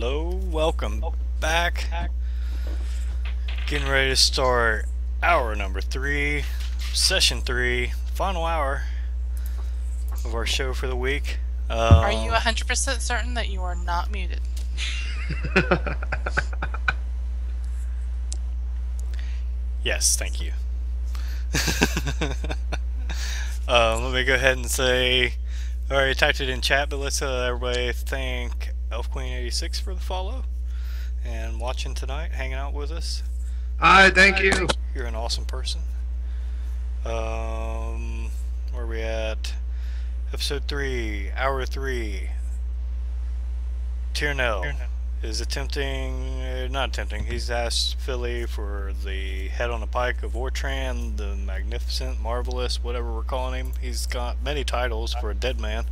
Hello, welcome back. Getting ready to start hour number 3, session 3, final hour of our show for the week. Are you 100% certain that you are not muted? Yes, thank you. Let me go ahead and say, I already typed it in chat, but let's everybody thank Elf Queen 86 for the follow and watching tonight, hanging out with us. Hi, thank you. You're an awesome person. Where are we at? Episode 3, hour 3. Tirnel is not attempting. He's asked Philly for the head on a pike of Ortran, the magnificent, marvelous, whatever we're calling him. He's got many titles for a dead man.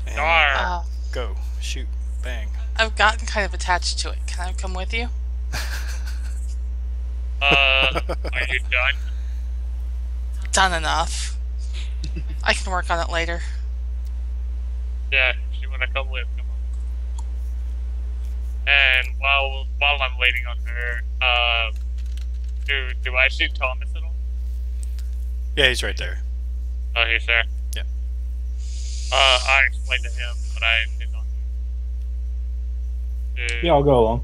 And go, shoot, bang. I've gotten kind of attached to it. Can I come with you? Are you done? Done enough. I can work on it later. Yeah, if you want to come with, come on. And while I'm waiting on her, do I see Thomas at all? Yeah, he's right there. Oh, he's there? Yeah. I explained to him, but I did not. Yeah, I'll go along.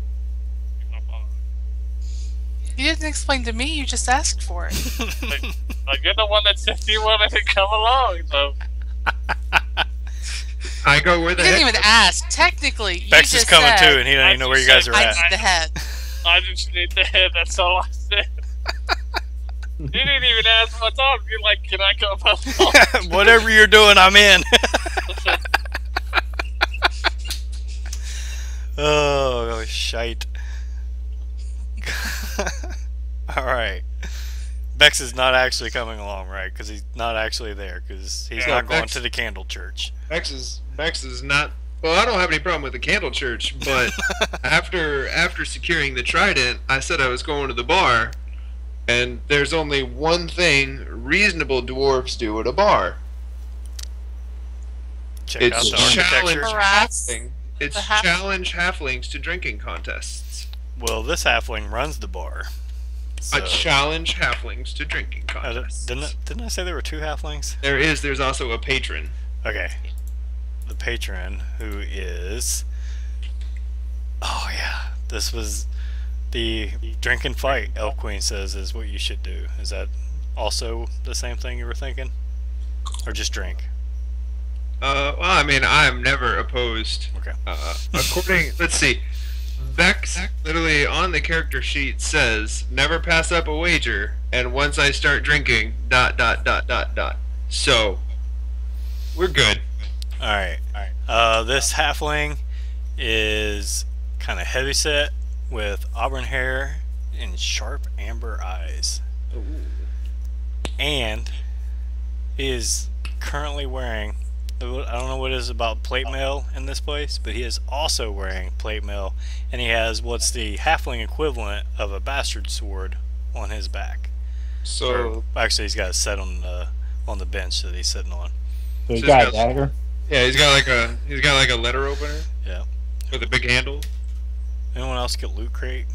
You didn't explain to me, you just asked for it. Like, you're the one that said you wanted to come along, so... I go where the You heck. didn't even ask. Technically, you Bex just is coming said, too, and he don't even know where you guys are I at. need the head. I just need the head, that's all I said. You didn't even ask what's up. You're like, can I come along? Whatever you're doing, I'm in. Oh, shite. Alright. Bex is not actually coming along, right? Because he's not actually there, because he's not going to the candle church. Bex is not. Well, I don't have any problem with the candle church, but after securing the trident, I said I was going to the bar, and there's only one thing reasonable dwarves do at a bar. Check out It's the challenge architecture. halfling. It's challenge halflings to drinking contests. Well, this halfling runs the bar. I So, challenge halflings to drinking contests. didn't I say there were 2 halflings? There's also a patron. Okay. The patron, who is... Oh, yeah. This was the drink and fight, Elf Queen says, is what you should do. Is that also the same thing you were thinking? Or just drink? Well, I mean, I'm never opposed. Okay. Let's see. Bex literally on the character sheet says, never pass up a wager, and once I start drinking, ... So, we're good. Alright. This halfling is kind of heavyset with auburn hair and sharp amber eyes. Ooh. And he is currently wearing, I don't know what it is about plate mail in this place, but he is also wearing plate mail, and he has what's the halfling equivalent of a bastard sword on his back. So, Actually, he's got it set on the bench that he's sitting on. So you So got he's a got- dagger? yeah, he's got like a letter opener Yeah. with a big handle. Anyone else get loot crate?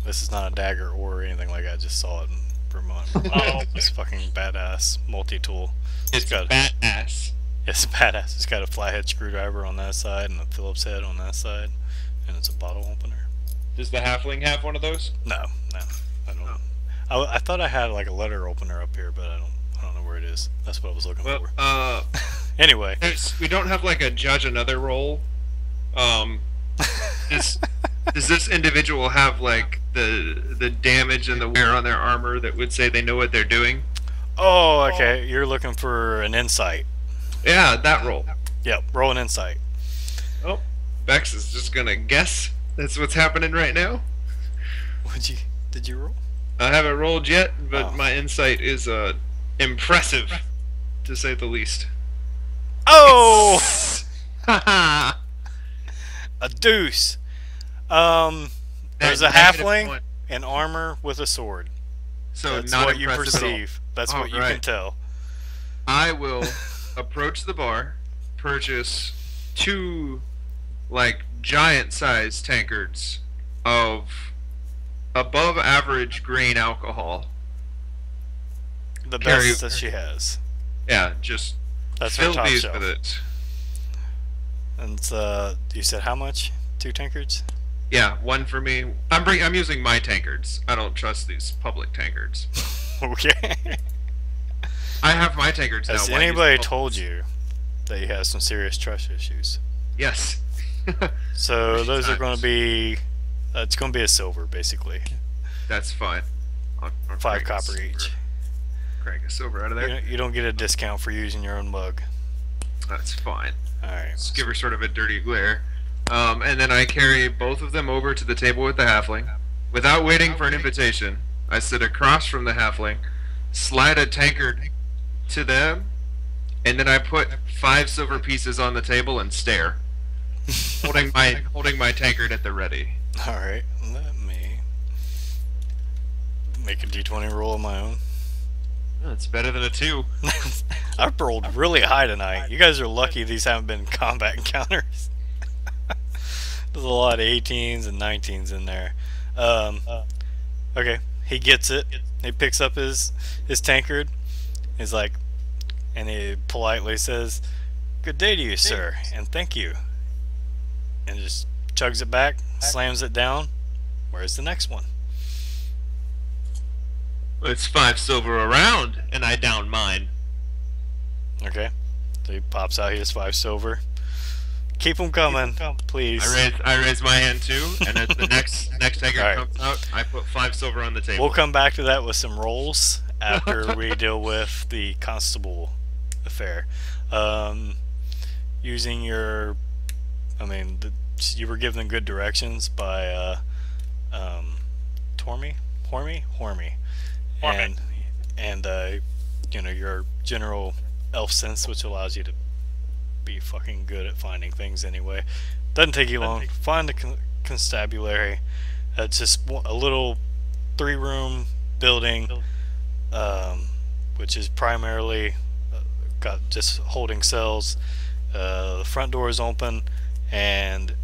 This is not a dagger or anything like that. I just saw it in Vermont. Oh. It's fucking badass multi-tool. It's got badass. It's badass. It's got a flathead screwdriver on that side and a Phillips head on that side, and it's a bottle opener. Does the halfling have one of those? No, I don't. I thought I had like a letter opener up here, but I don't know where it is. That's what I was looking Well, for. Anyway, we don't have like a judge another roll. Does this individual have like the damage and the wear on their armor that would say they know what they're doing? oh, okay. You're looking for an insight. Yeah, that roll. Yep, roll an insight. Oh, Bex is just gonna guess that's what's happening right now. Did you roll? I haven't rolled yet, but Oh. my insight is impressive, to say the least. Oh, Haha. a deuce. There's a Negative halfling one. in armor with a sword. So That's not what you impressive at all. perceive. That's what you can Alright. tell. I will approach the bar, purchase two like giant-sized tankards of above average grain alcohol. The Carry- best that she has. Yeah, just That's her fill top these shelf. with it. And you said how much? 2 tankards? Yeah, one for me. I'm using my tankards. I don't trust these public tankards. Okay. I have my tankards now. Has Why use anybody the told publics? you that you have some serious trust issues? Yes. So those are Times. going to be. It's going to be a silver, basically. That's fine. I'll 5 crank a copper silver- each. Crank a silver out of there. You don't get a discount for using your own mug. That's fine. Alright. Just give her sort of a dirty glare. And then I carry both of them over to the table with the halfling. Without waiting for an invitation, I sit across from the halfling, slide a tankard to them, and then I put 5 silver pieces on the table and stare, holding my tankard at the ready. Alright. Let me make a d20 roll of my own. It's better than a 2. I've rolled really high tonight. You guys are lucky these haven't been combat encounters. There's a lot of 18s and 19s in there. Okay, he gets it. He picks up his tankard. He's like, and he politely says, "Good day to you, sir, and thank you." And just chugs it back, slams it down. Where's the next one? It's 5 silver around, and I down mine. Okay, so he pops out his 5 silver. Keep them coming, please. I raise my hand too, and as the next tankard Alright. comes out, I put 5 silver on the table. We'll come back to that with some rolls after we deal with the constable affair. Using your, you were given good directions by Hormy, and your general elf sense, which allows you to be fucking good at finding things anyway. Doesn't take you long. Find the constabulary. It's just a little 3-room building, which is primarily got just holding cells. The front door is open, and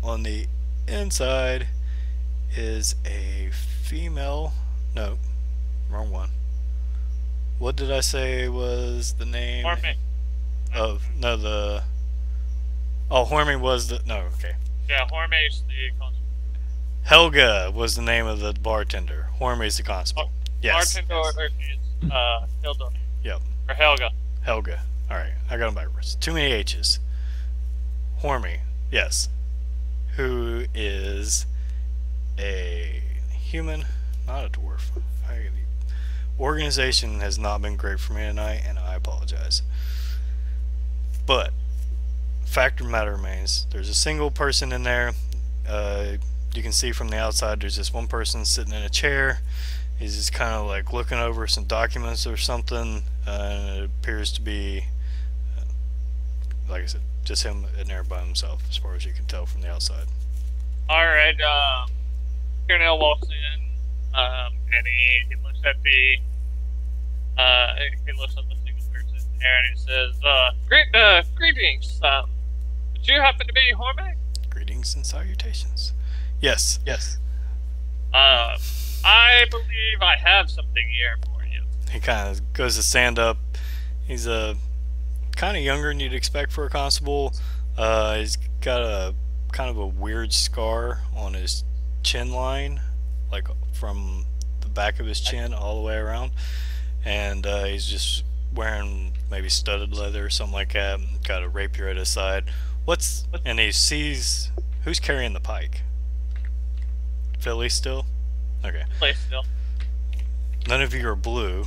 on the inside is a female. No, wrong one. What did I say was the name? Horme. Hormy was the okay. Yeah, Horme's the constable. Helga was the name of the bartender. Hormy's the constable. Yes. Bartender is Hilda. Yep. Or Helga. Helga. Alright, I got them backwards. Too many H's. Hormy, yes. Who is a human, not a dwarf. Organization has not been great for me tonight, and I apologize. But, fact of the matter remains, there's a single person in there. You can see from the outside there's just one person sitting in a chair. He's just kind of like looking over some documents or something, and it appears to be, like I said, just him in there by himself, as far as you can tell from the outside. Alright, Tirnel walks in, and he looks at the single person there, and he says, greetings, would you happen to be Horme? Greetings and salutations. Yes. I believe I have something here for you. He kind of goes to stand up. He's kind of younger than you'd expect for a constable. He's got a kind of a weird scar on his chin line, like from the back of his chin all the way around, and he's just wearing maybe studded leather or something like that. Got a rapier at his side. And he sees who's carrying the pike. Philly still? Okay. Place still. None of you are blue,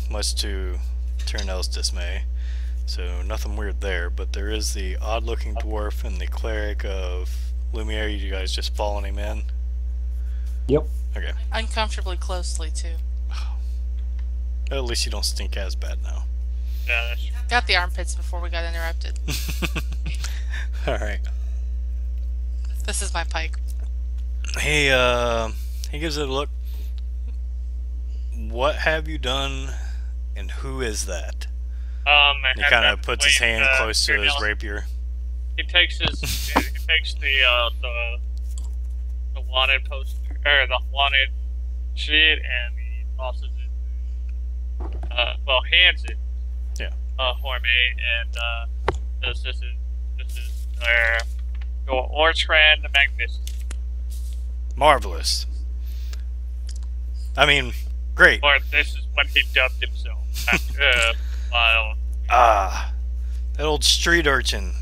much to Tirnel's dismay. So nothing weird there, but there is the odd-looking dwarf and the cleric of Lumiere. You guys just following him in? Yep. Okay. Uncomfortably closely, too. At least you don't stink as bad now. Yeah, that's Got the armpits before we got interrupted. Alright. This is my pike. He gives it a look. What have you done, and who is that? I He have kind that of puts his point, hand close to his Tirnel. rapier. he takes the wanted poster or the wanted sheet and he tosses it. Hands it. Yeah. Horme and this is your Ortran the Magnificent. Marvelous. I mean, great. Or this is what he dubbed himself. While That old street urchin.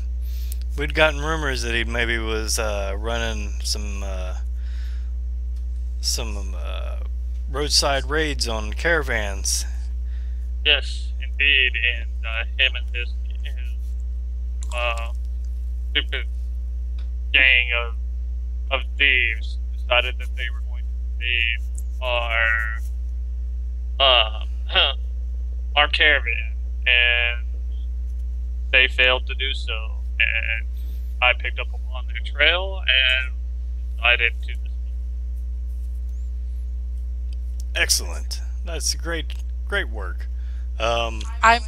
We'd gotten rumors that he maybe was running some roadside raids on caravans. yes, indeed, and him and his stupid gang of thieves decided that they were going to invade our caravan, and they failed to do so. And I picked up on their trail and decided to. Excellent. That's great work. I'm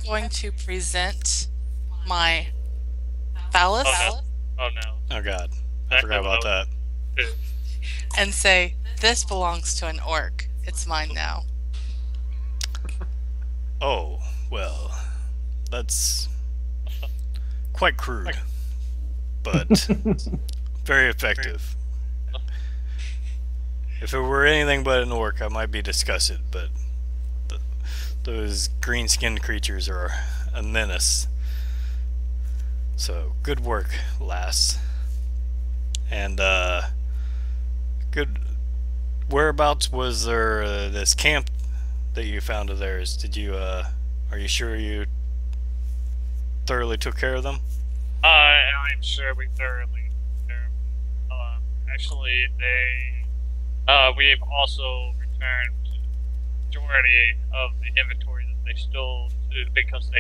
going to present my phallus Oh no! Oh God, I forgot about that. and say, "This belongs to an orc. It's mine now." Oh well, that's quite crude, but very effective. If it were anything but an orc, I might be disgusted, but those green-skinned creatures are a menace. So, good work, lass. And, good... Whereabouts was there this camp that you found of theirs? Did you, are you sure you thoroughly took care of them? I'm sure we thoroughly took care of them. Actually, we've also returned the majority of the inventory that they stole because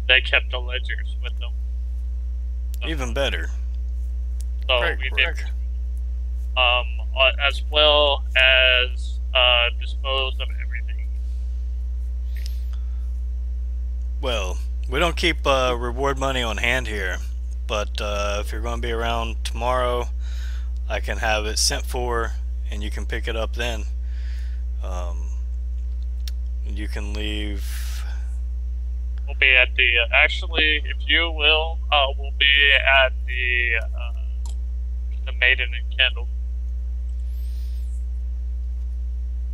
they kept the ledgers with them. Even better. So Great we work. did, as well as dispose of everything. Well, we don't keep reward money on hand here, but if you're going to be around tomorrow, I can have it sent for, and you can pick it up then. You can leave. We'll be at the actually, if you will, we'll be at the Maiden and Kendall.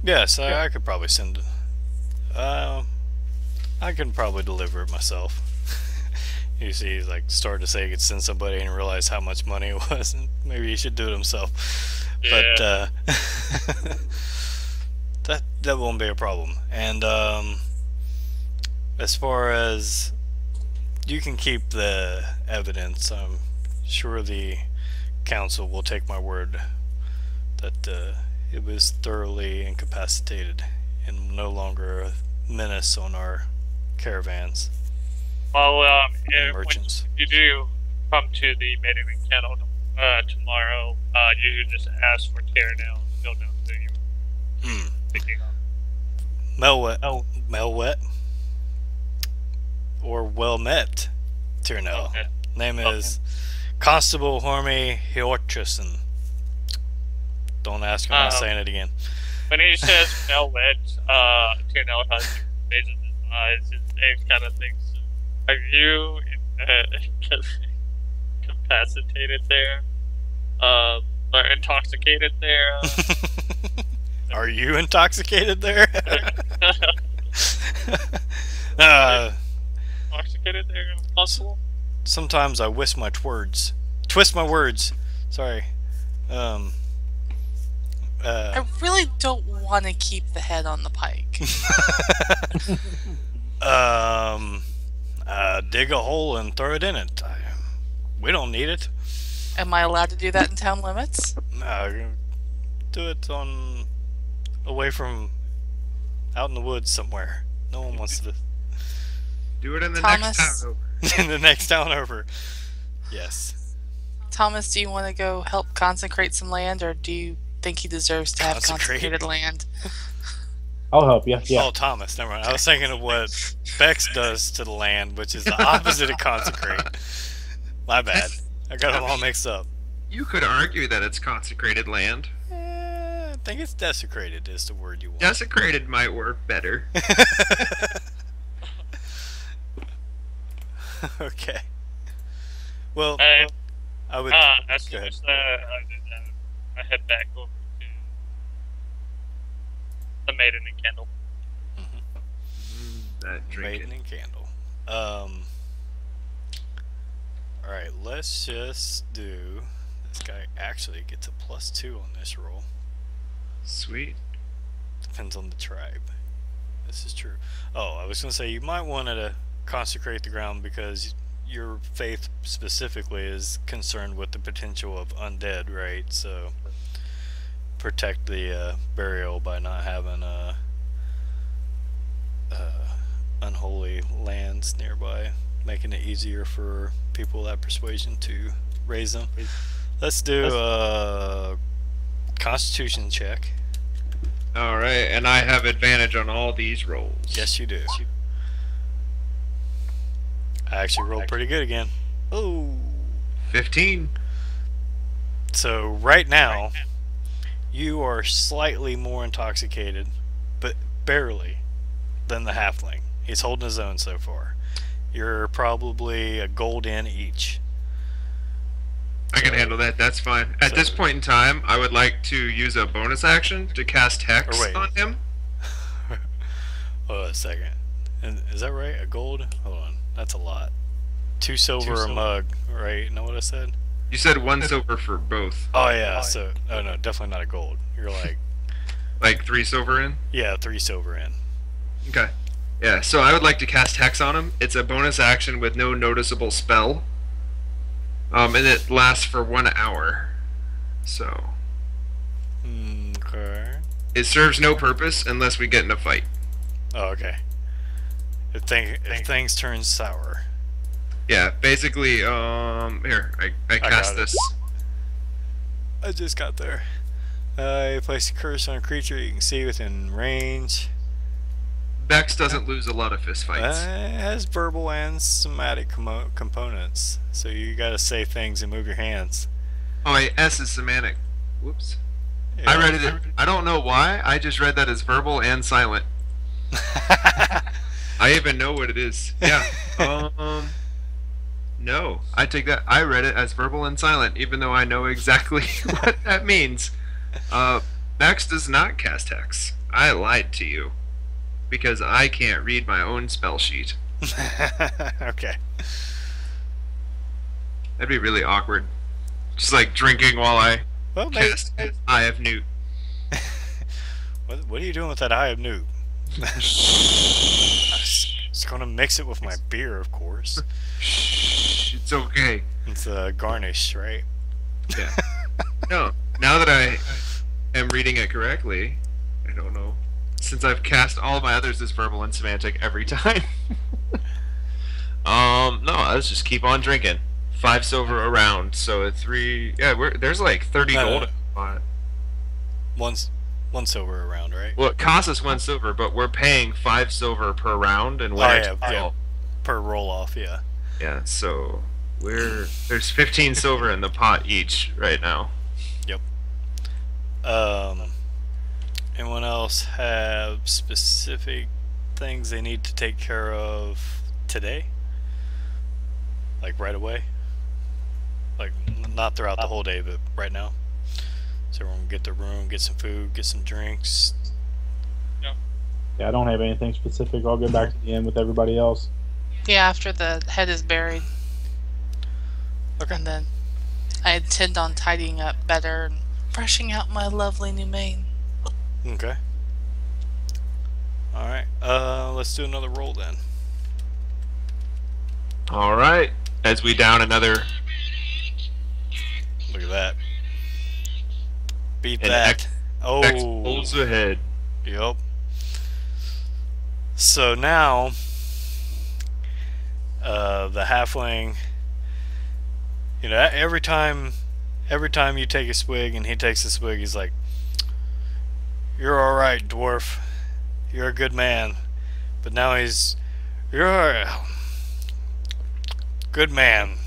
Yes, I could probably send it. I can probably deliver it myself. You see, he's like started to say he could send somebody and realize how much money it was, and maybe he should do it himself. Yeah. But that won't be a problem. And as far as you can keep the evidence, I'm sure the council will take my word that it was thoroughly incapacitated and no longer a menace on our caravans. Well, when Merchants. you do come to the Maiden and Kendall tomorrow, you just ask for Tirnel. He'll know who you're thinking of. Melwet or well met Tirnel. Okay. Name is Constable Hormy Hjortrussen. Don't ask him about saying it again. When he says Melwet, Tirnel has raises his eyes and kind of thinks, "Are you incapacitated there? Or intoxicated there?" Are you intoxicated there? Intoxicated there, if possible? Sometimes I twist my words. Sorry. I really don't want to keep the head on the pike. Dig a hole and throw it in it. We don't need it. Am I allowed to do that in town limits? Do it away from out in the woods somewhere. No one wants to. Do it in the Thomas? next town over. In the next town over. Yes. Thomas, do you want to go help consecrate some land, or do you think he deserves to have Consecrate? consecrated land? I'll help you. Yeah. Oh, Thomas. Never mind. I was thinking of what Bex does to the land, which is the opposite of consecrate. My bad. I got them all mixed up. You could argue that it's consecrated land. I think it's desecrated is the word you want. Desecrated might work better. Okay. Well, Hey, I would. as Go soon ahead. as I head back over to the Maiden and Candle. That drinking. Maiden and Candle. All right, let's just do. This guy actually gets a +2 on this roll. Sweet. Depends on the tribe. This is true. Oh, I was gonna say you might want to consecrate the ground because your faith specifically is concerned with the potential of undead, right? So protect the burial by not having unholy lands nearby, making it easier for people of that persuasion to raise them. Let's do a Constitution check. All right, and I have advantage on all these rolls. Yes, you do. I actually rolled pretty good again. Oh. 15. So right now, you are slightly more intoxicated, but barely, than the halfling. He's holding his own so far. You're probably a gold in each. I can handle that. That's fine. At this point in time, I would like to use a bonus action to cast Hex Or wait. on him. Hold on a second. Is that right? A gold? Hold on. That's a lot. 2 silver a mug, right? Know what I said? You said 1 silver for both. Oh yeah. So, oh no, definitely not a gold. You're like, Like 3 silver in? yeah, 3 silver in. Okay. Yeah, so I would like to cast Hex on him. It's a bonus action with no noticeable spell. And it lasts for 1 hour. So Okay. it serves no purpose unless we get in a fight. Oh, okay. If things turn sour. Yeah, basically, here, I cast got it. this. I just got there. You place a curse on a creature you can see within range. Bex doesn't lose a lot of fist fights. It has verbal and somatic components, so you gotta say things and move your hands. Oh, wait, S is semantic. Whoops. Yeah. I read it. I don't know why. I just read that as verbal and silent. I even know what it is. Yeah. No, I take that. I read it as verbal and silent, even though I know exactly what that means. Bex does not cast Hex. I lied to you because I can't read my own spell sheet. Okay. That'd be really awkward. Just like drinking while I Well, maybe. cast Eye of Newt. What are you doing with that eye of noob? It's gonna mix it with my beer, of course. Shh, it's okay. It's a garnish, right? Yeah. No, now that I am reading it correctly, I don't know. Since I've cast all my others as verbal and semantic every time. No, let's just keep on drinking. 5 silver a round, so at 3. Yeah, there's like 30 No, no, gold. no. On it. One silver around, right? Well, it costs us 1 silver, but we're paying 5 silver per round and winner yeah, to kill. Per roll off, yeah. Yeah, so there's 15 silver in the pot each right now. Yep. Anyone else have specific things they need to take care of today? Like right away? Like not throughout the whole day, but right now? So everyone get the room, get some food, get some drinks. Yeah, I don't have anything specific. I'll get back to the end with everybody else. Yeah, after the head is buried. Okay. And then I intend on tidying up better and brushing out my lovely new mane. Okay. Alright, let's do another roll then. Alright, as we down another. Look at that. Beat And that. X Oh. pulls ahead. Yep. So now, the halfling, you know, every time you take a swig and he takes a swig, he's like, "You're all right, dwarf. You're a good man." But now you're a good man.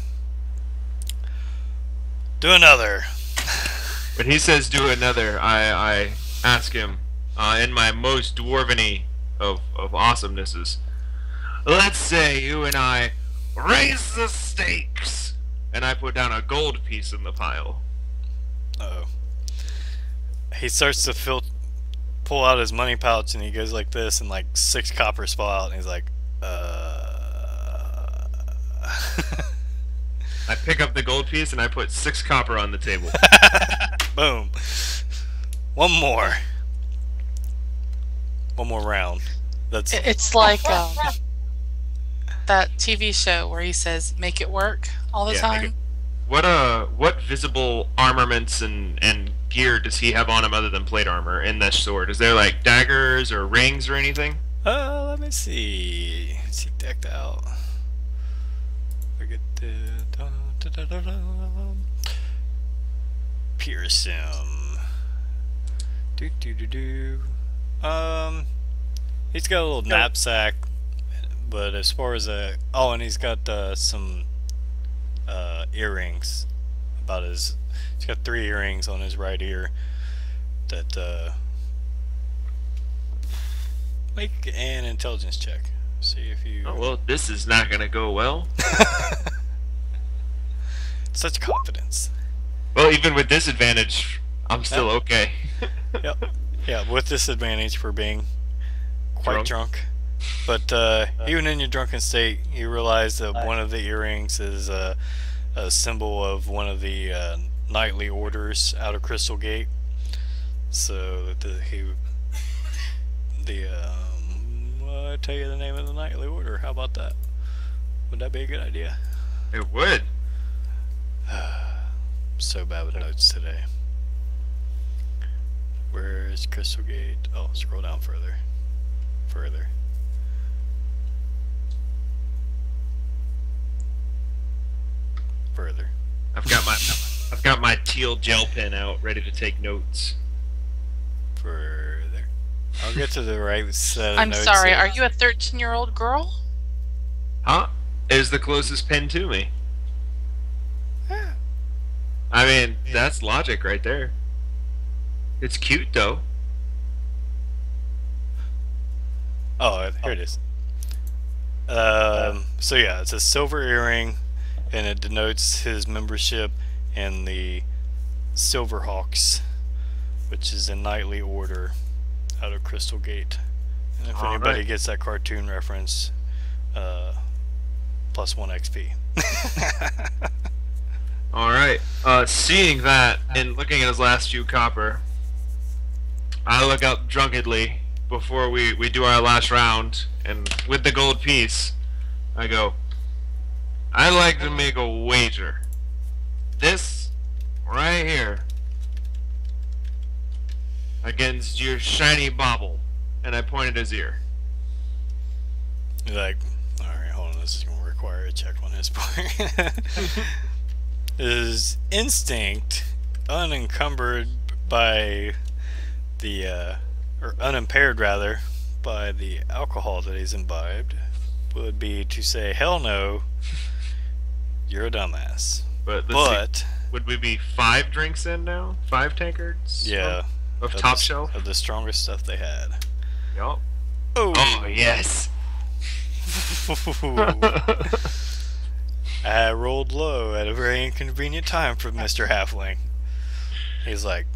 Do another. When he says do another, I ask him in my most dwarven-y of awesomenesses. Let's say you and I raise the stakes, and I put down a gold piece in the pile. Uh-oh. He starts to pull out his money pouch, and he goes like this, and like 6 coppers fall out, and he's like, I pick up the gold piece and I put 6 copper on the table. Boom. One more round. It's like that TV show where he says, "Make it work" all the time. What visible armaments and gear does he have on him other than plate armor in this sword? Is there like daggers or rings or anything? Let me see. Is he decked out? Forget the pierce him. He's got a little knapsack, but as far as and he's got some earrings he's got 3 earrings on his right ear that make an intelligence check. See if you... Oh, well, this is not gonna go well. Such confidence. Well, even with disadvantage, I'm still okay. Yep. Yeah, with disadvantage for being quite drunk. But even in your drunken state, you realize that one of the earrings is a symbol of one of the knightly orders out of Crystal Gate. So I'll tell you the name of the knightly order. How about that? Would that be a good idea? It would. So bad with notes today. Where is Crystal Gate? Oh, scroll down further. Further. Further. I've got my teal gel pen out, ready to take notes. Further. I'll get to the right set of I'm notes sorry, here. are you a 13-year-old girl? Huh? Is the closest pen to me. I mean, that's logic right there. It's cute though. Oh, here it is. So yeah, it's a silver earring, and it denotes his membership in the Silverhawks, which is a knightly order out of Crystal Gate. And if anybody gets that cartoon reference, plus 1 XP. Alright, seeing that and looking at his last few copper, I look up drunkenly before we do our last round, and with the gold piece, I go, I'd like to make a wager. This right here against your shiny bauble, and I point at his ear. You're like, alright, hold on, this is going to require a check on his part. His instinct, unencumbered by the, or unimpaired rather, by the alcohol that he's imbibed, would be to say, hell no, you're a dumbass. But would we be 5 drinks in now? 5 tankards? Yeah. Of top shelf? Of the strongest stuff they had. Yup. Oh, yes. I rolled low at a very inconvenient time for Mr. Halfling. He's like,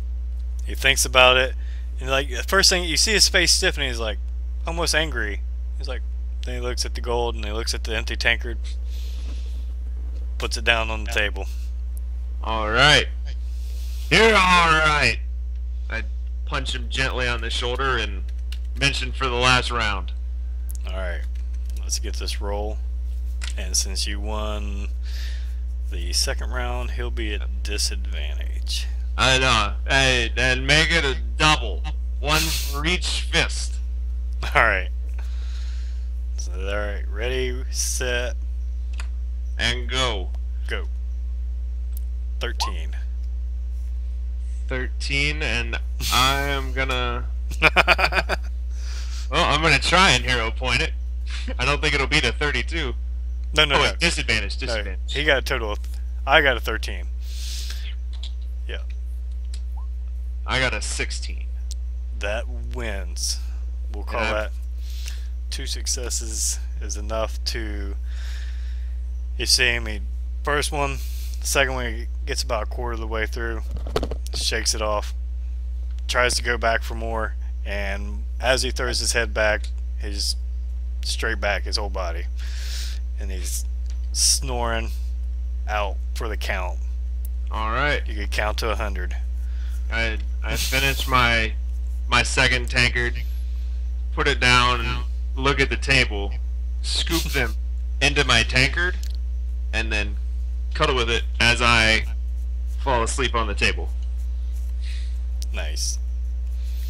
he thinks about it, and like, the first thing, you see his face stiffen, he's like, almost angry. He's like, then he looks at the gold, and he looks at the empty tankard, puts it down on the table. Alright. You're alright. I punch him gently on the shoulder and mention for the last round. Alright, let's get this roll. And since you won the second round, he'll be at disadvantage. I know. Hey, and make it a double. 1 for each fist. Alright. So, alright, ready, set, And go. go. 13. 13, and I am gonna... Well, I'm gonna try and hero point it. I don't think it'll beat a 32. No, Oh, wait, disadvantage, disadvantage. No, he got a total of... I got a 13. Yeah. I got a 16. That wins. We'll call Yeah. that 2 successes is enough to. You see him. First one, second one, he gets about a quarter of the way through, shakes it off, tries to go back for more, and as he throws his head back, he's straight back his whole body, and he's snoring out for the count. All right. You could count to 100. I finished my second tankard, put it down, and look at the table, scoop them into my tankard, and then cuddle with it as I fall asleep on the table. Nice.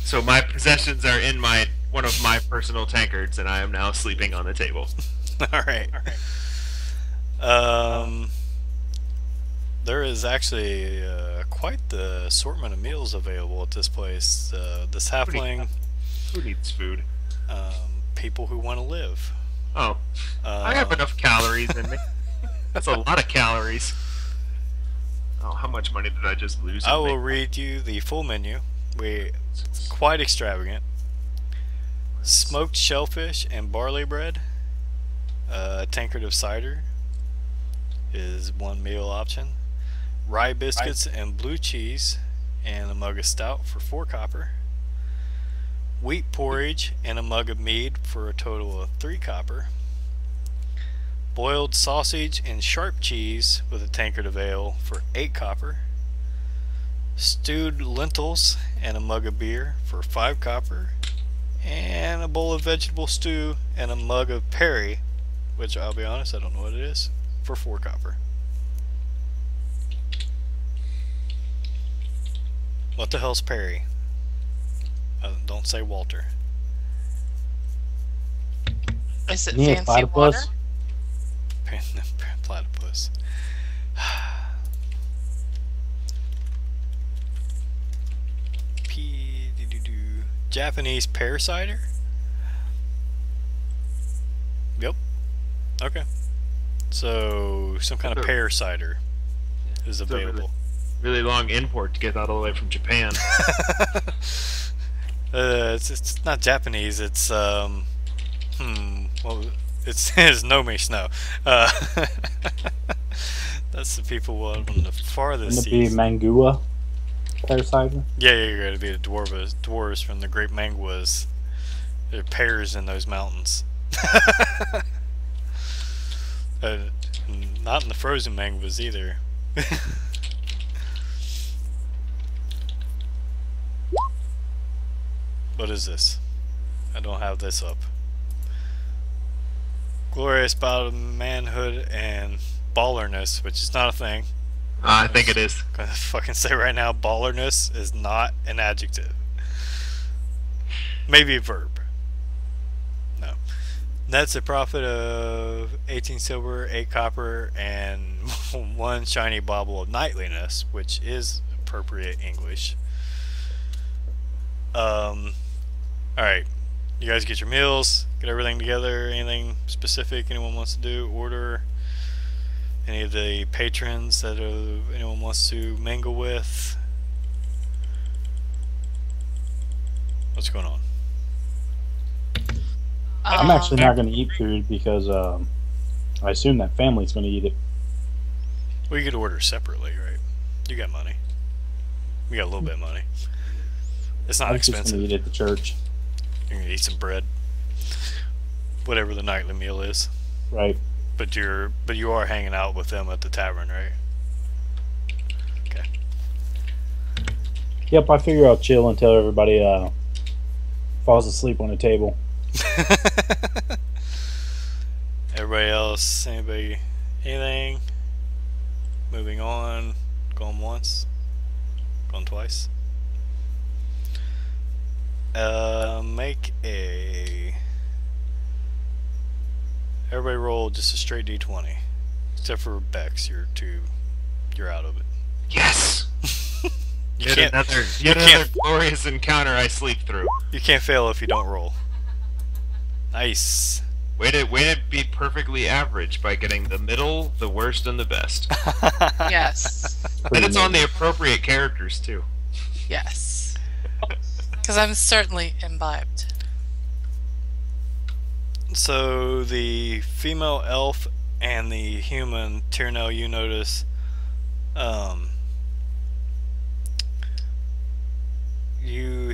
So my possessions are in one of my personal tankards, and I am now sleeping on the table. All right. There is actually quite the assortment of meals available at this place. This halfling, Who needs food? people who want to live. Oh, I have enough calories in me. That's a lot of calories. Oh, how much money did I just lose? I will read you the full menu. Quite extravagant. Smoked shellfish and barley bread. A tankard of cider is one meal option. Rye biscuits and blue cheese and a mug of stout for 4 copper. Wheat porridge and a mug of mead for a total of 3 copper. Boiled sausage and sharp cheese with a tankard of ale for 8 copper. Stewed lentils and a mug of beer for 5 copper. And a bowl of vegetable stew and a mug of perry, which I'll be honest, I don't know what it is, for 4 copper. What the hell's perry? Don't say Walter. Is it Yeah, fancy platypus. water? Platypus. Japanese pear cider? Yep. Okay. So some kind of pear cider is available. Really long import to get that all the way from Japan. It's not Japanese. It's well, it says Nomi Snow. That's the people on the farthest Wouldn't it be east. Mangua pear cider? Yeah, you're going to be the dwarves from the Great Manguas. There are pears in those mountains. Not in the frozen manguas either. What is this? I don't have this up. Glorious bout of manhood and ballerness, which is not a thing. I think it is. I'm gonna fucking say right now, ballerness is not an adjective. Maybe a verb. No. That's a profit of 18 silver, 8 copper, and 1 shiny bauble of knightliness, which is appropriate English. Alright. You guys get your meals, get everything together, anything specific anyone wants to do, order. Any of the patrons that anyone wants to mingle with. What's going on? I'm actually not going to eat food because I assume that family's going to eat it. Well, you could order separately, right? You got money. We got a little bit of money. It's not I'm just going expensive. to eat at the church. You're gonna eat some bread, whatever the nightly meal is. Right. But you are hanging out with them at the tavern, right? Okay. Yep, I figure I'll chill until everybody falls asleep on the table. Everybody else, anybody, anything? Moving on. Going once. Going twice. Make a. Everybody roll just a straight d20, except for Bex. You're out of it. Yes. You Yet can't. another glorious encounter I sleep through. You can't fail if you don't roll. Nice. Way to be perfectly average by getting the middle, the worst, and the best. Yes. And it's on the appropriate characters too. Yes. Because I'm certainly imbibed. So the female elf and the human Tirnel, you notice, you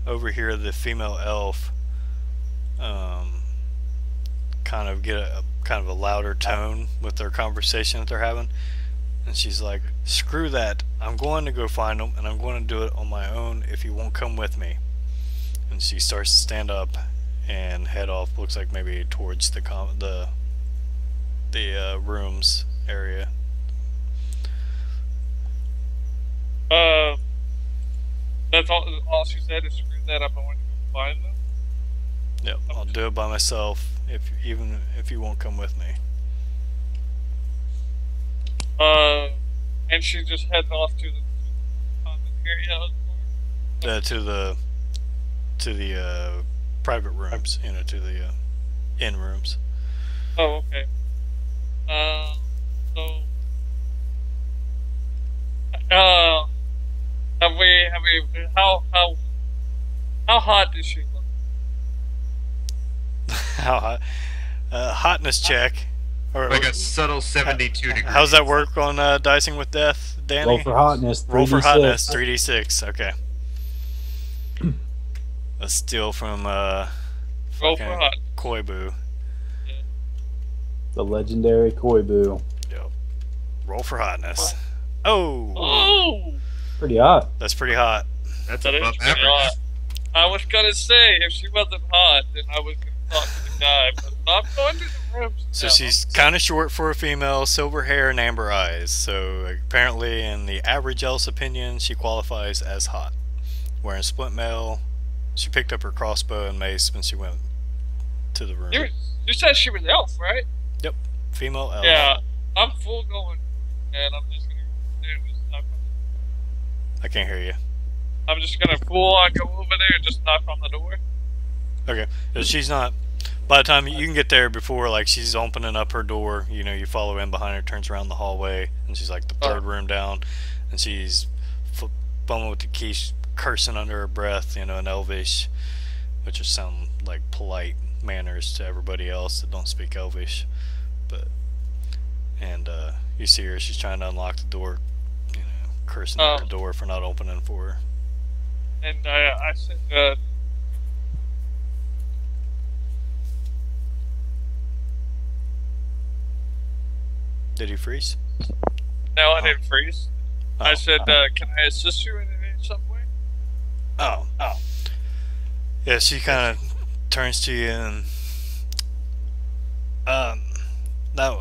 overhear the female elf kind of get a kind of a louder tone with their conversation that they're having, and she's like, "Screw that! I'm going to go find them, and I'm going to do it on my own if you won't come with me." And she starts to stand up and head off. Looks like maybe towards the rooms area. That's all she said is screw that. I'm going to go find them. Yep, I'll do it by myself even if you won't come with me. And she just headed off to the common area. To the private rooms, to the inn rooms. Oh, okay. So, have we, how hot does she look? How hot? Hotness check. Or Like a subtle 72 degrees. how's that work on Dicing with Death, Danny? Roll for hotness. Roll for 3d6. hotness, 3d6. Okay. Let's steal from Roll for hot. Koibu. The legendary Koibu. Yep. Roll for hotness. Oh, Oh! Pretty hot. that's pretty hot. That's That is above pretty average. hot. I was gonna say, if she wasn't hot, then I was gonna talk to the guy, but I'm going to the rooms. So now. she's kind of short for a female, silver hair and amber eyes. So apparently, in the average elf's opinion, she qualifies as hot. Wearing split mail, she picked up her crossbow and mace when she went to the room. You said she was elf, right? Yep, female elf. Yeah, I'm full going, and I'm just gonna do this. I can't hear you. I'm just gonna full on go over there and just knock on the door. Okay, so she's not. By the time you can get there before, like, she's opening up her door, you follow in behind her, turns around the hallway, and she's like the third room down, and she's bumming with the key, cursing under her breath, in Elvish, which just sound like polite manners to everybody else that don't speak Elvish. And you see her, she's trying to unlock the door, cursing at her door for not opening for her. And I said, Did he freeze? no, I didn't freeze. Oh. I said, can I assist you in some way? Oh. Yeah, she kind of turns to you and, no,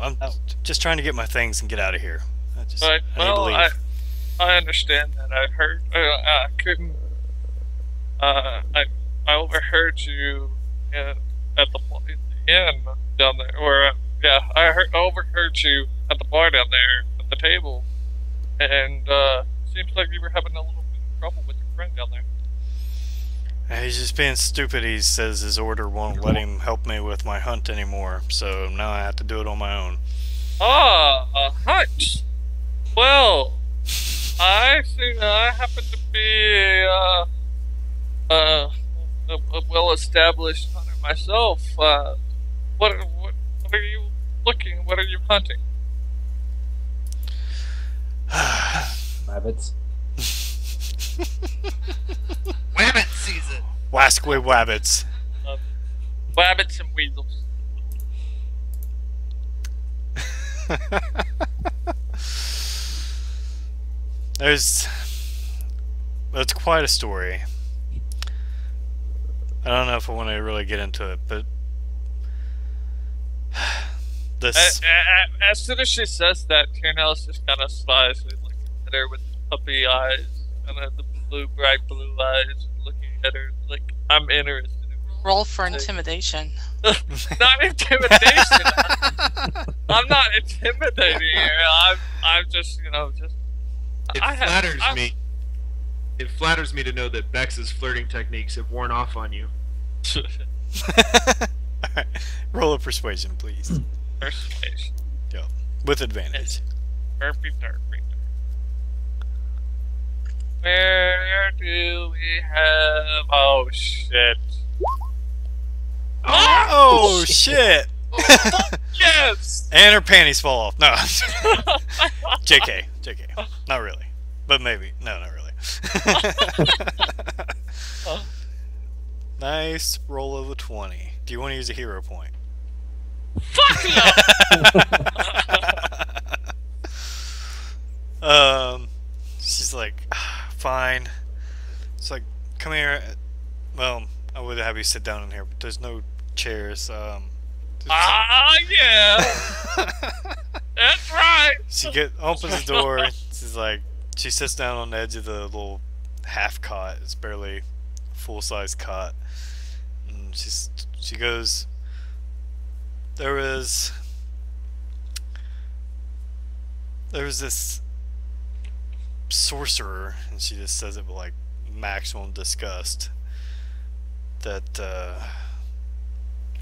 I'm just trying to get my things and get out of here. I need to leave. I understand that. I heard, I couldn't, I overheard you at the inn down there, or, I overheard you at the bar down there at the table, and, seems like you were having a little bit of trouble with your friend down there. He's just being stupid. He says his order won't let him help me with my hunt anymore, so now I have to do it on my own. Ah, a hunt. Well, I think I happen to be a well-established hunter myself. What are you looking? What are you hunting? Rabbits. Wabbit season. Wasquay wabbits. Rabbits and weasels. That's quite a story. I don't know if I want to really get into it, but this. As soon as she says that, Tirnel's just kind of slides looking at her with puppy eyes and the bright blue eyes, looking at her like, I'm interested. Roll for intimidation. Not intimidation. I'm not intimidating her. I'm just, It flatters me to know that Bex's flirting techniques have worn off on you. Roll a persuasion, please. Persuasion. Yep. With advantage. Perfect. Where do we have? Oh shit! Oh shit! Yes. And her panties fall off. No. JK. Not really. But maybe. No, not really. Nice roll of a 20. Do you want to use a hero point? Fuck no! She's like, fine. It's like, come here. Well, I would have you sit down in here, but there's no chairs. Yeah. That's right. She opens the door. She's like, she sits down on the edge of the little half cot. It's barely a full-size cot. And she goes, there was this sorcerer, and she just says it with like maximum disgust, that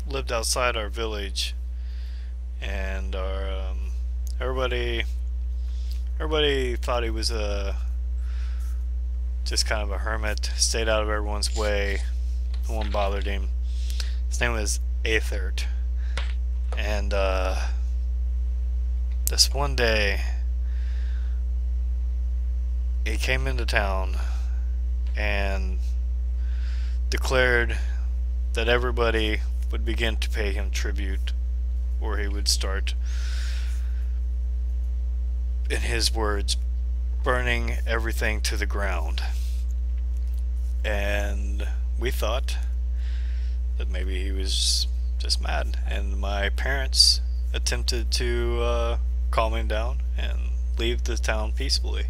lived outside our village, and our everybody thought he was just kind of a hermit, stayed out of everyone's way, no one bothered him. His name was Aethert, and this one day he came into town and declared that everybody would begin to pay him tribute, or he would start, in his words, burning everything to the ground. And we thought that maybe he was just mad, and my parents attempted to calm him down and leave the town peacefully.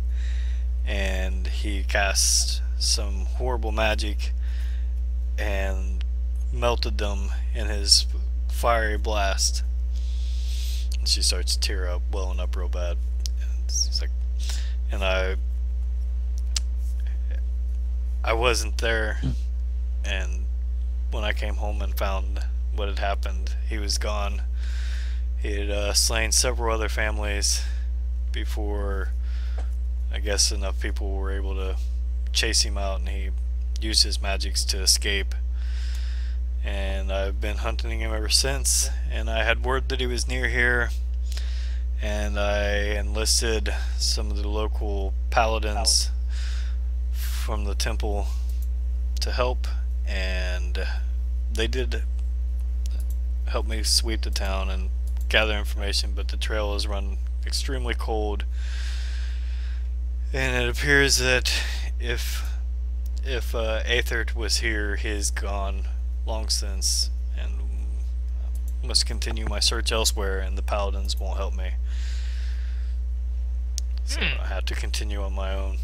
And he cast some horrible magic and melted them in his fiery blast. And she starts to tear up, welling up real bad. And it's like, and I wasn't there, and when I came home and found what had happened, he was gone. He had slain several other families before, I guess, enough people were able to chase him out, and he used his magics to escape. And I've been hunting him ever since, and I had word that he was near here, and I enlisted some of the local paladins from the temple to help, and they did help me sweep the town and gather information, but the trail has run extremely cold, and it appears that if Aethert was here, he's gone long since, and must continue my search elsewhere, and the paladins won't help me, so I have to continue on my own.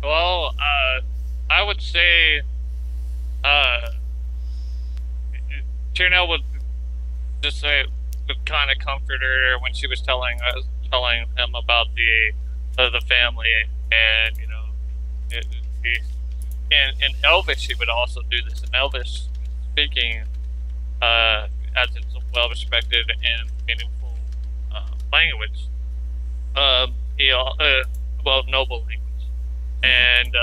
Well, I would say, Tirnel would just say, would kind of comfort her when she was telling him about the family, and you know, in Elvish he would also do this. In Elvish speaking, as it's a well-respected and meaningful language, noble language. And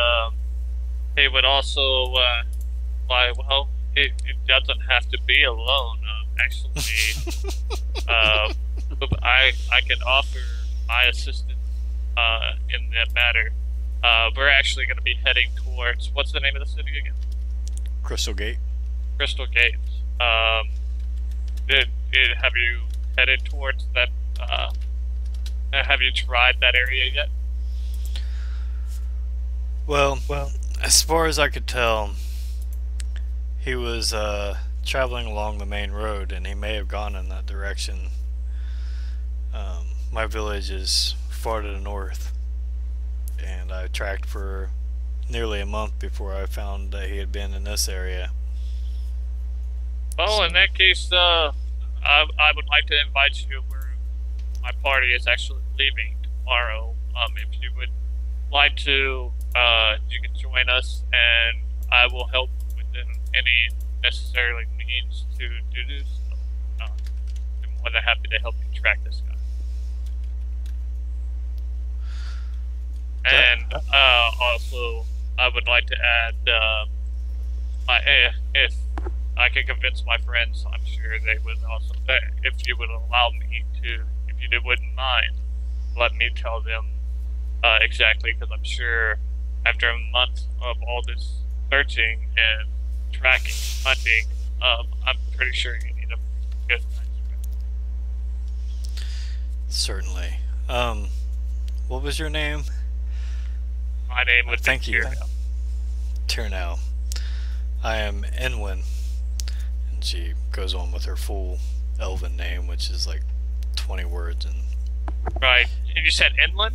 he would also it doesn't have to be alone. Actually, I can offer my assistance in that matter. We're actually going to be heading towards, what's the name of the city again? Crystal Gate. Crystal Gates. Have you headed towards that? Have you tried that area yet? Well, as far as I could tell, he was traveling along the main road, and he may have gone in that direction. My village is far to the north, and I tracked for nearly a month before I found that he had been in this area. Well, so, in that case, I would like to invite you where my party is actually leaving tomorrow. If you would like to, you can join us, and I will help with any necessarily means to do so. I'm more than happy to help you track this guy. And also, I would like to add, if I can convince my friends, I'm sure they would also, if you would allow me to, if you wouldn't mind, let me tell them exactly, because I'm sure after a month of all this searching and tracking, hunting, I'm pretty sure you need a good night's rest. Certainly. What was your name? My name would Thank be you. Tirnel. Tirnel. I am Enwin. And she goes on with her full elven name, which is like 20 words. And Right. And you said inland?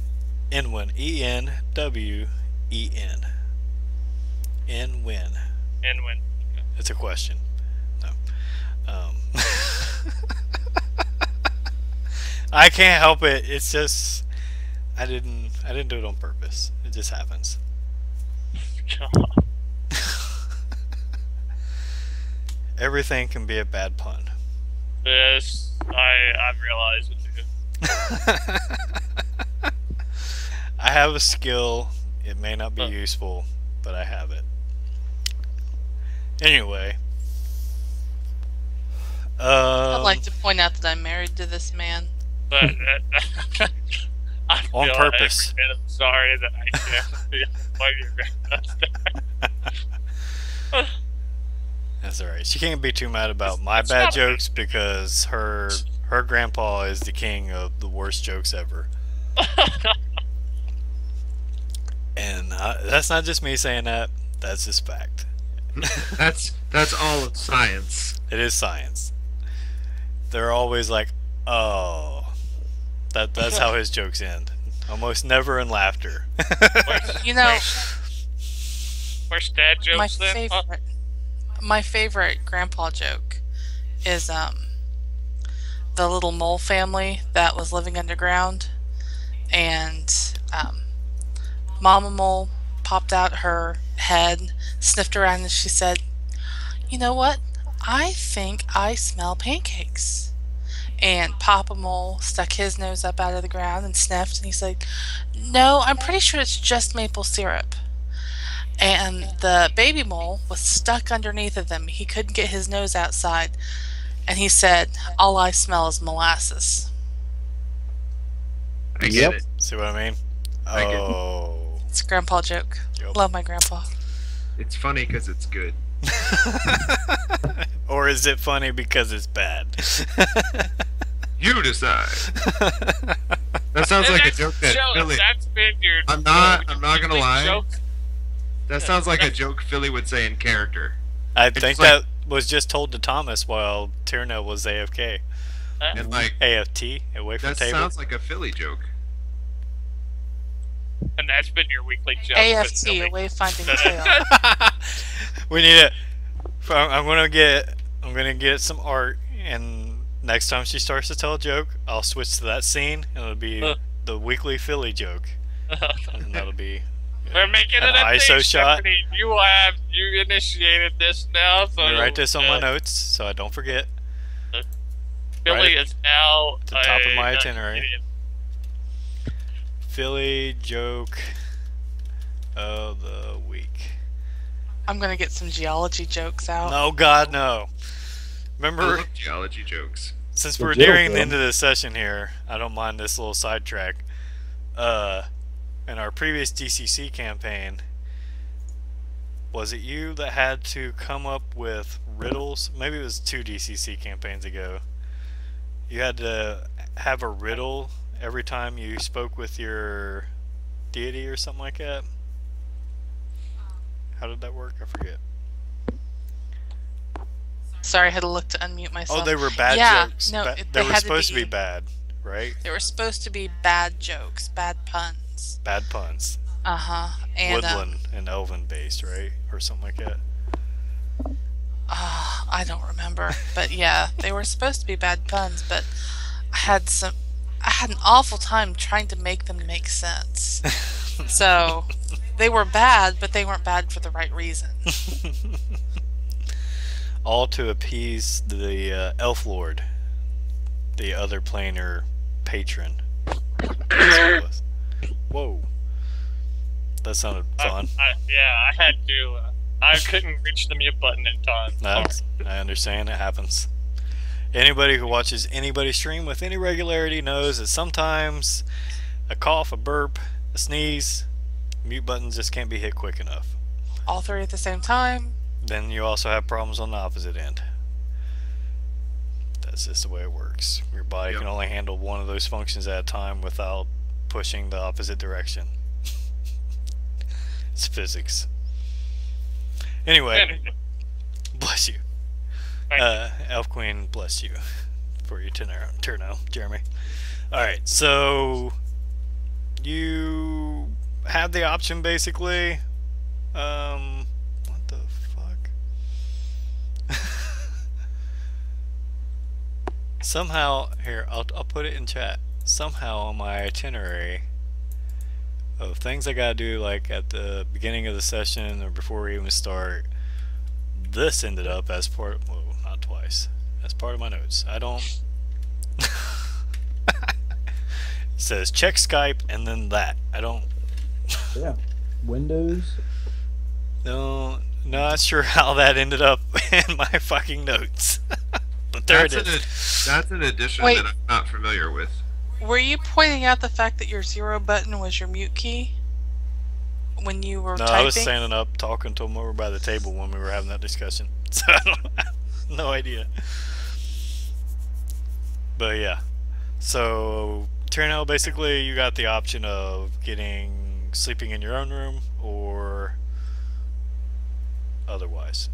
Enwin. Enwin. Enwin. Inland. Okay. It's a question. No. I can't help it. It's just I didn't do it on purpose. It just happens. God. Everything can be a bad pun. This, I realize with you. I have a skill. It may not be useful, but I have it. Anyway. I'd like to point out that I'm married to this man. But I feel On purpose. every bit sorry that I can't be what you're That's alright. She can't be too mad about my It's bad not- jokes because her grandpa is the king of the worst jokes ever. And that's not just me saying that. That's just fact. That's all of science. It is science. They're always like, "Oh, that's how his jokes end." Almost never in laughter. You know, Where's dad my jokes then? favorite grandpa joke is the little mole family that was living underground, and Mama Mole popped out her head, sniffed around, and she said, "You know what? I think I smell pancakes." And Papa Mole stuck his nose up out of the ground and sniffed, and he said, "No, I'm pretty sure it's just maple syrup." And the baby mole was stuck underneath of them. He couldn't get his nose outside. And he said, "All I smell is molasses." I get Yep. it. See what I mean? I get it. Oh. It's a grandpa joke. Yep. Love my grandpa. It's funny because it's good. Or is it funny because it's bad? You decide. That sounds like a joke that Philly. That's been your. I'm not gonna weekly lie. joke. That sounds like a joke Philly would say in character. I It's think like- that was just told to Thomas while Tirnel was AFK. And like AFT, away from that table. sounds like a Philly joke. And that's been your weekly joke. AFT, away finding tail. We need it. I'm gonna get some art, and next time she starts to tell a joke, I'll switch to that scene, and it'll be the weekly Philly joke, and that'll be We're making an it a ISO thing, shot. Stephanie. You initiated this now. So Let me write this on my notes so I don't forget. Philly Right is now at the top of my a itinerary. Canadian. Philly joke of the week. I'm going to get some geology jokes out. Oh God, no! I Remember, love geology jokes. since The we're joke, nearing the though. end of the session here, I don't mind this little sidetrack. In our previous DCC campaign, was it you that had to come up with riddles? Maybe it was 2 DCC campaigns ago. You had to have a riddle every time you spoke with your deity or something like that. How did that work? I forget. Sorry, I had to look to unmute myself. Oh, they were bad Yeah, jokes. no, They they were had to supposed to be be- bad, right? They were supposed to be bad jokes, bad puns. Bad puns. And Woodland and elven based, right? Or something like that. I don't remember, but yeah, they were supposed to be bad puns, but I had an awful time trying to make them make sense. So they were bad, but they weren't bad for the right reason. all to appease the Elf Lord, the other planar patron. That's what it was. Whoa. That sounded fun. Yeah, I had to. I couldn't reach the mute button in time. I understand. It happens. Anybody who watches anybody stream with any regularity knows that sometimes a cough, a burp, a sneeze, mute buttons just can't be hit quick enough. All three at the same time. Then you also have problems on the opposite end. That's just the way it works. Your body can only handle one of those functions at a time without pushing the opposite direction. It's physics. Anyway, bless you. Elf Queen, bless you for your Tirnel, Jeremy. Alright, so you have the option basically. What the fuck? Somehow, here, I'll put it in chat. Somehow on my itinerary of things I gotta do, like at the beginning of the session or before we even start, this ended up as part. Whoa, not twice. As part of my notes. I don't. It says check Skype and then that. I don't. Yeah. Windows. No, not sure how that ended up in my fucking notes. But there it is. That's an addition that I'm not familiar with. Were you pointing out the fact that your 0 button was your mute key when you were typing? No, I was standing up talking to him over by the table when we were having that discussion. So I don't have no idea. But yeah. So Tirnel, basically you got the option of sleeping in your own room or otherwise.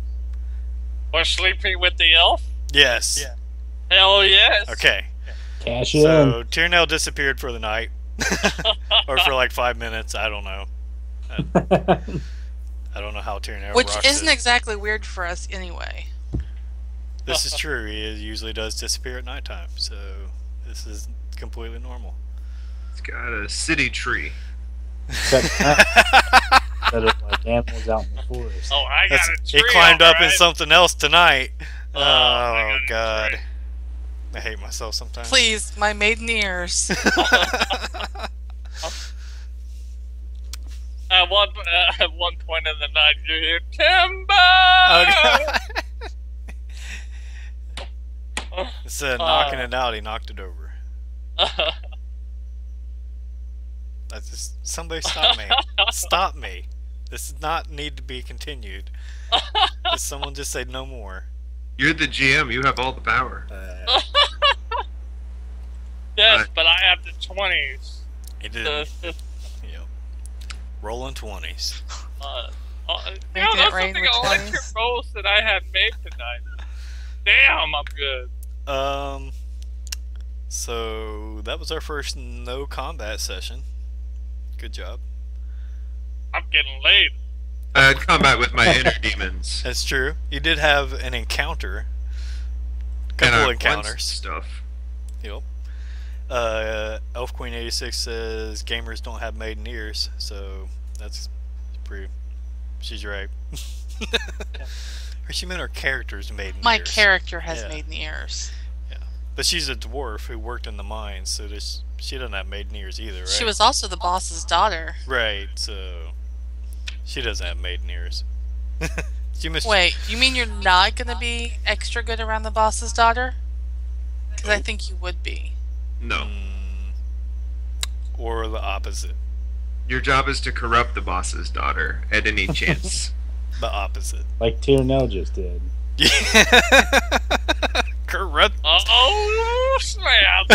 Or sleeping with the elf? Yes. Yeah. Hell yes. Okay. Cash in. So Tirnel disappeared for the night. Or for like 5 minutes. I don't know. I don't know how Tirnel Which rocks isn't it. exactly weird for us anyway. This is true. He usually does disappear at nighttime. So this is completely normal. It's got a city tree. That are like animals out in the forest. Oh, I got a tree. He climbed up in alright. something else tonight. I Oh, got a God. tree. I hate myself sometimes. Please, my maiden ears. At one point in the night, you hear timber. Okay. Instead of knocking it out, he knocked it over. That's just, somebody stop me. Stop me. This does not need to be continued. Does someone just say no more? You're the GM. You have all the power. Yes, but I have the 20s. He did. Yep. Rolling 20s. Making it That's rain something with electric 20s. rolls that I had made tonight. Damn, I'm good. So that was our first no combat session. Good job. I'm getting laid. I had combat with my inner demons. That's true. You did have an encounter. A And I couple won encounters. stuff. Yep. Elf Queen 86 says gamers don't have maiden ears, so that's pretty. She's right. Or she meant her character's maiden My ears. character has Yeah. maiden ears. Yeah, but she's a dwarf who worked in the mines, so she doesn't have maiden ears either, right? She was also the boss's daughter. Right, so she doesn't have maiden ears. Wait, you mean you're not going to be extra good around the boss's daughter? Because I think you would be. No. Or the opposite. Your job is to corrupt the boss's daughter at any chance. The opposite. Like Tirnel just did. Corrupt. Oh, snap.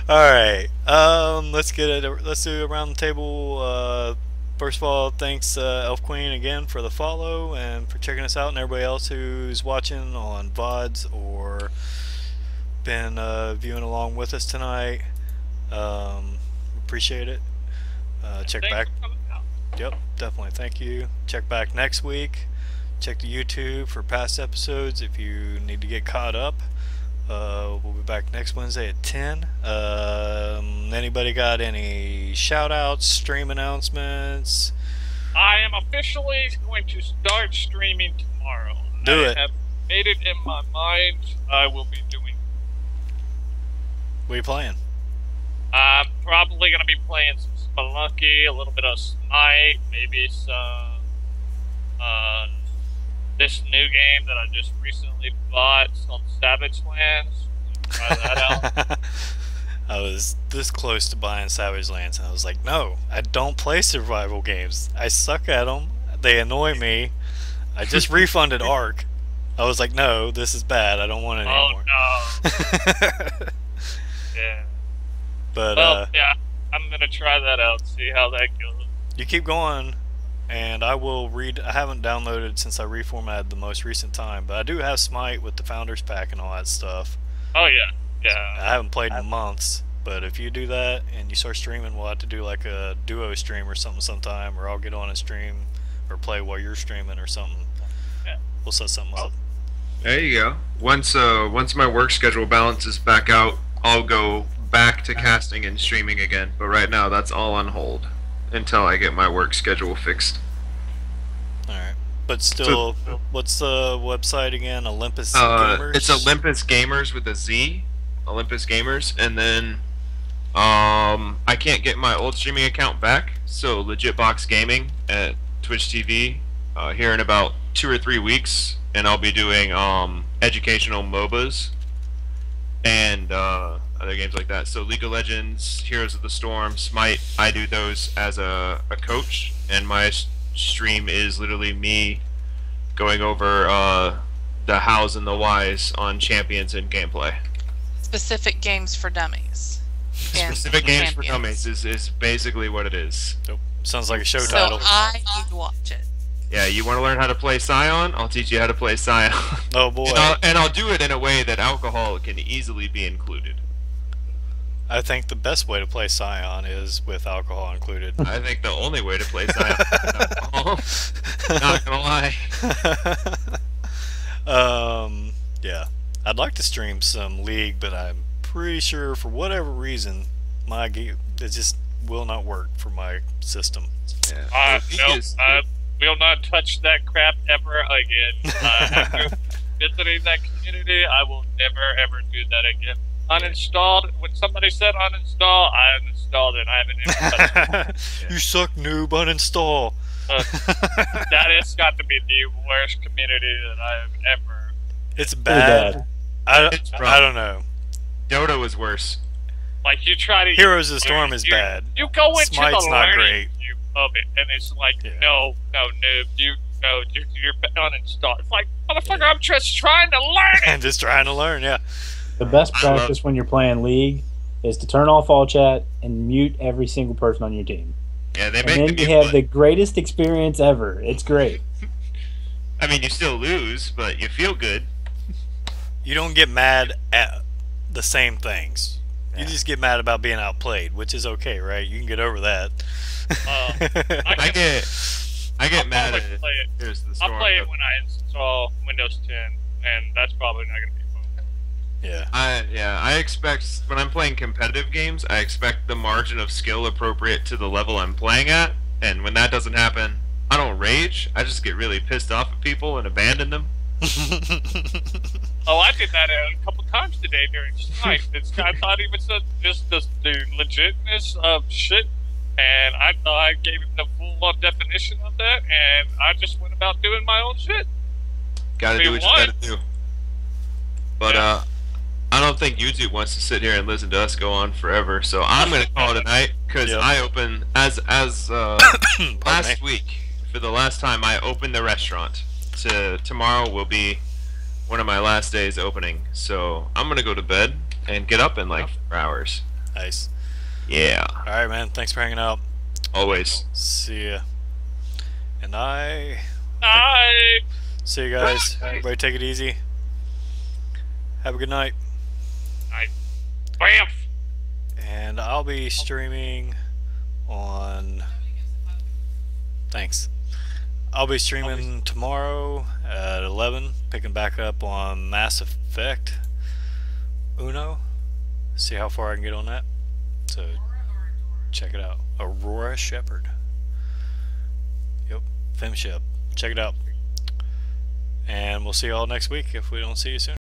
Alright. Let's do around the table. First of all, thanks Elf Queen again for the follow and for checking us out, and everybody else who's watching on VODs or been viewing along with us tonight. Appreciate it. Check back. Yep, definitely. Thank you. Check back next week. Check the YouTube for past episodes if you need to get caught up. We'll be back next Wednesday at 10. Anybody got any shout outs, stream announcements? I am officially going to start streaming tomorrow. Do I it. have made it in my mind, I will be doing. What are you playing? I'm probably gonna be playing some Spelunky, a little bit of Smite, maybe some this new game that I just recently bought. It's called Savage Lands. Try that out. I was this close to buying Savage Lands, and I was like, no, I don't play survival games. I suck at them. They annoy me. I just refunded Ark. I was like, no, this is bad. I don't want it Oh anymore. no. Yeah. But Well, yeah, I'm gonna try that out, see how that goes. you keep going, and I will read. I haven't downloaded since I reformatted the most recent time, but I do have Smite with the Founders Pack and all that stuff. Oh yeah, I yeah. haven't played in months, but if you do that and you start streaming, we'll have to do like a duo stream or something sometime, or I'll get on and stream or play while you're streaming or something. Yeah. We'll set something up. There you go. Once my work schedule balances back out, I'll go back to casting and streaming again. But right now, that's all on hold until I get my work schedule fixed. Alright. But still, what's the website again? Olympus Gamers? It's Olympus Gamers with a Z. Olympus Gamers, and then I can't get my old streaming account back, so Legit Box Gaming at Twitch TV here in about 2 or 3 weeks, and I'll be doing educational MOBAs and other games like that. So League of Legends, Heroes of the Storm, Smite, I do those as a coach, and my stream is literally me going over the hows and the whys on champions and gameplay. Specific games for dummies. And Specific games for champions. dummies is basically what it is. Nope. Sounds like a show So title. I need to watch it. Yeah, you want to learn how to play Scion? I'll teach you how to play Scion. Oh boy. And I'll do it in a way that alcohol can easily be included. I think the best way to play Scion is with alcohol included. I think the only way to play Scion is alcohol. Not gonna lie. Yeah. I'd like to stream some League, but I'm pretty sure for whatever reason, my game it just will not work for my system. Yeah. The No, League is- I will not touch that crap ever again. After visiting that community, I will never ever do that again. Uninstalled. When somebody said uninstall, I uninstalled it. I haven't even touched it. You suck, noob. Uninstall. That has got to be the worst community that I have ever. It's Pretty bad. It's I rough. don't know. Dota was worse. Like you try to. Heroes of the Storm is you- bad. You go into Smite's the not learning great. view of it, and it's like, Yeah. no, noob, you're uninstalled. It's like, motherfucker, I'm just trying to learn it. And just trying to learn, yeah. The best I love- practice when you're playing League is to turn off all chat and mute every single person on your team. Yeah, they And make then the you game have the greatest experience ever. It's great. I mean, you still lose, but you feel good. You don't get mad at the same things. You just get mad about being outplayed, which is okay, right? You can get over that. I get I'll mad probably at play it. Here's the Storm. I'll play it when I install Windows 10, and that's probably not going to be fun. Yeah. I expect when I'm playing competitive games, I expect the margin of skill appropriate to the level I'm playing at, and when that doesn't happen, I don't rage. I just get really pissed off at people and abandon them. Oh, I did that a couple times today during Smite. I thought he was just the legitness of shit, and I thought I gave him the full definition of that, and I just went about doing my own shit. Gotta We do what you won. gotta do. But Yeah. I don't think YouTube wants to sit here and listen to us go on forever, so I'm gonna call it a night because Yep. I open as Pardon last me. week for the last time I opened the restaurant. Tomorrow will be one of my last days opening, so I'm gonna go to bed and get up in like 4 hours. Nice. Yeah, Alright, man. Thanks for hanging out. always. See ya. And see you guys. Everybody take it easy. Have a good night. Bam! And I'll be streaming on... Thanks. I'll be streaming tomorrow at 11, picking back up on Mass Effect Uno. See how far I can get on that. So check it out. Aurora Shepherd. Yep, Femship. Check it out. And we'll see you all next week if we don't see you soon.